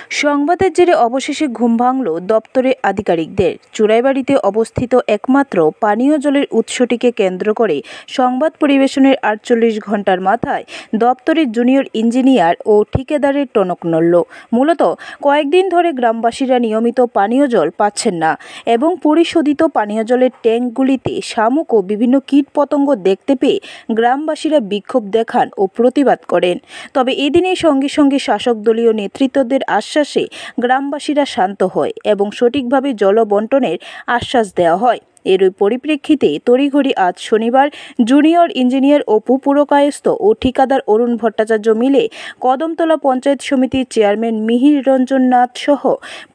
সংবাদের জেরে অবশেষে ঘুম ভাঙল দপ্তরের আধিকারিকদের। চুরাইবাড়িতে অবস্থিত একমাত্র পানীয় জলের উৎসটিকে কেন্দ্র করে সংবাদ পরিবেশনের ৪৮ ঘণ্টার মাথায় দপ্তরের জুনিয়র ইঞ্জিনিয়ার ও ঠিকাদারের টনক নড়ল। মূলত কয়েকদিন ধরে গ্রামবাসীরা নিয়মিত পানীয় জল পাচ্ছেন না এবং পরিশোধিত পানীয় জলের ট্যাঙ্কগুলিতে শামুক ও বিভিন্ন কীটপতঙ্গ দেখতে পেয়ে গ্রামবাসীরা বিক্ষোভ দেখান ও প্রতিবাদ করেন। তবে এদিনের সঙ্গে সঙ্গে শাসক দলীয় নেতৃত্বদের আশ্বাসে গ্রামবাসীরা শান্ত হয় এবং সঠিকভাবে জল বন্টনের আশ্বাস দেওয়া হয়। এরই পরিপ্রেক্ষিতে তড়িঘড়ি আজ শনিবার জুনিয়র ইঞ্জিনিয়ার অপু পুরকায়স্থ ও ঠিকাদার অরুণ ভট্টাচার্য মিলে কদমতলা পঞ্চায়েত সমিতির চেয়ারম্যান মিহির রঞ্জন নাথ সহ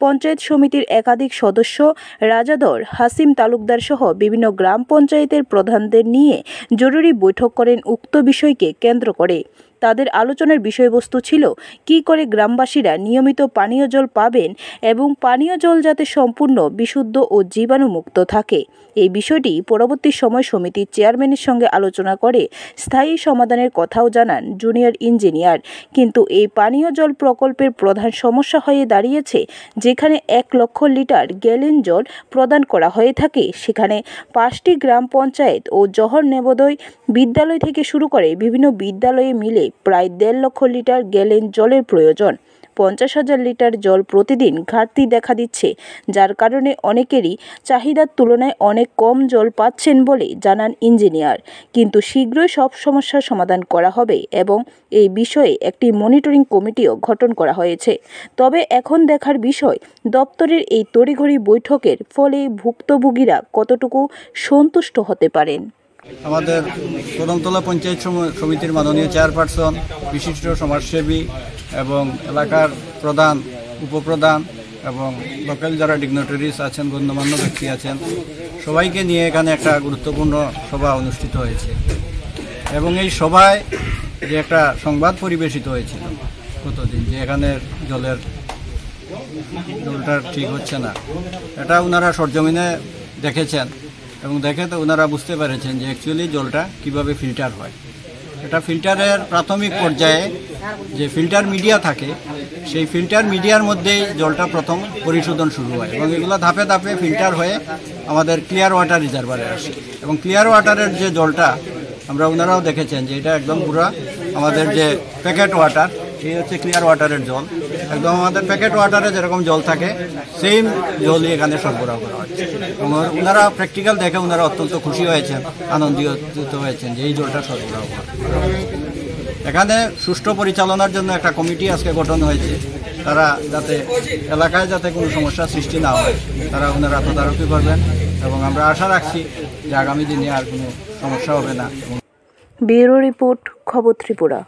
পঞ্চায়েত সমিতির একাধিক সদস্য, রাজাদর, হাসিম তালুকদার সহ বিভিন্ন গ্রাম পঞ্চায়েতের প্রধানদের নিয়ে জরুরি বৈঠক করেন উক্ত বিষয়কে কেন্দ্র করে। তাদের আলোচনার বিষয়বস্তু ছিল কী করে গ্রামবাসীরা নিয়মিত পানীয় জল পাবেন এবং পানীয় জল যাতে সম্পূর্ণ বিশুদ্ধ ও জীবাণুমুক্ত থাকে। এই বিষয়টি পরবর্তী সময় সমিতির চেয়ারম্যানের সঙ্গে আলোচনা করে স্থায়ী সমাধানের কথাও জানান জুনিয়র ইঞ্জিনিয়ার। কিন্তু এই পানীয় জল প্রকল্পের প্রধান সমস্যা হয়ে দাঁড়িয়েছে, যেখানে ১ লক্ষ লিটার গ্যালন জল প্রদান করা হয়ে থাকে সেখানে ৫টি গ্রাম পঞ্চায়েত ও জহর নবোদয় বিদ্যালয় থেকে শুরু করে বিভিন্ন বিদ্যালয়ে মিলে প্রায় ১.৫ লক্ষ লিটার গ্যালন জলের প্রয়োজন। ৫০,০০০ লিটার জল প্রতিদিন ঘাটতি দেখা দিচ্ছে, যার কারণে অনেকেরই চাহিদার তুলনায় অনেক কম জল পাচ্ছেন বলে জানান ইঞ্জিনিয়ার। কিন্তু শীঘ্রই সব সমস্যার সমাধান করা হবে এবং এই বিষয়ে একটি মনিটরিং কমিটিও গঠন করা হয়েছে। তবে এখন দেখার বিষয় দপ্তরের এই তড়িঘড়ি বৈঠকের ফলে ভুক্তভোগীরা কতটুকু সন্তুষ্ট হতে পারেন। আমাদের কদমতলা পঞ্চায়েত সমিতির মাননীয় চেয়ারপারসন, বিশিষ্ট সমাজসেবী এবং এলাকার প্রধান, উপপ্রধান এবং লোকাল যারা ডিগনিটারিজ আছেন, গণ্যমান্য ব্যক্তি আছেন, সবাইকে নিয়ে এখানে একটা গুরুত্বপূর্ণ সভা অনুষ্ঠিত হয়েছে এবং এই সভায় যে একটা সংবাদ পরিবেশিত হয়েছিল গতদিন যে এখানের জলটা ঠিক হচ্ছে না, এটা ওনারা সরজমিনে দেখেছেন এবং দেখে তো ওনারা বুঝতে পেরেছেন যে অ্যাকচুয়ালি জলটা কিভাবে ফিল্টার হয়। এটা ফিল্টারের প্রাথমিক পর্যায়ে যে ফিল্টার মিডিয়া থাকে, সেই ফিল্টার মিডিয়ার মধ্যেই জলটা প্রথম পরিশোধন শুরু হয় এবং এগুলো ধাপে ধাপে ফিল্টার হয়ে আমাদের ক্লিয়ার ওয়াটার রিজার্ভারে আসে এবং ক্লিয়ার ওয়াটারের যে জলটা ওনারাও দেখেছেন যে এটা একদম পুরো আমাদের যে প্যাকেট ওয়াটার, এই হচ্ছে ক্লিয়ার ওয়াটারের জল, একদম আমাদের প্যাকেট ওয়াটারে যেরকম জল থাকে সেম জলই এখানে সরবরাহ করা হচ্ছে এবং ওনারা প্র্যাকটিক্যাল দেখে ওনারা অত্যন্ত খুশি হয়েছেন, আনন্দিত হয়েছেন যে এই জলটা সরবরাহ করা। এখানে সুষ্ঠু পরিচালনার জন্য একটা কমিটি আজকে গঠন হয়েছে, তারা যাতে এলাকায় যাতে কোনো সমস্যার সৃষ্টি না হয় ওনারা তদারকি করবেন এবং আমরা আশা রাখছি যে আগামী দিনে আর কোনো সমস্যা হবে না। ব্যুরো রিপোর্ট, খবর ত্রিপুরা।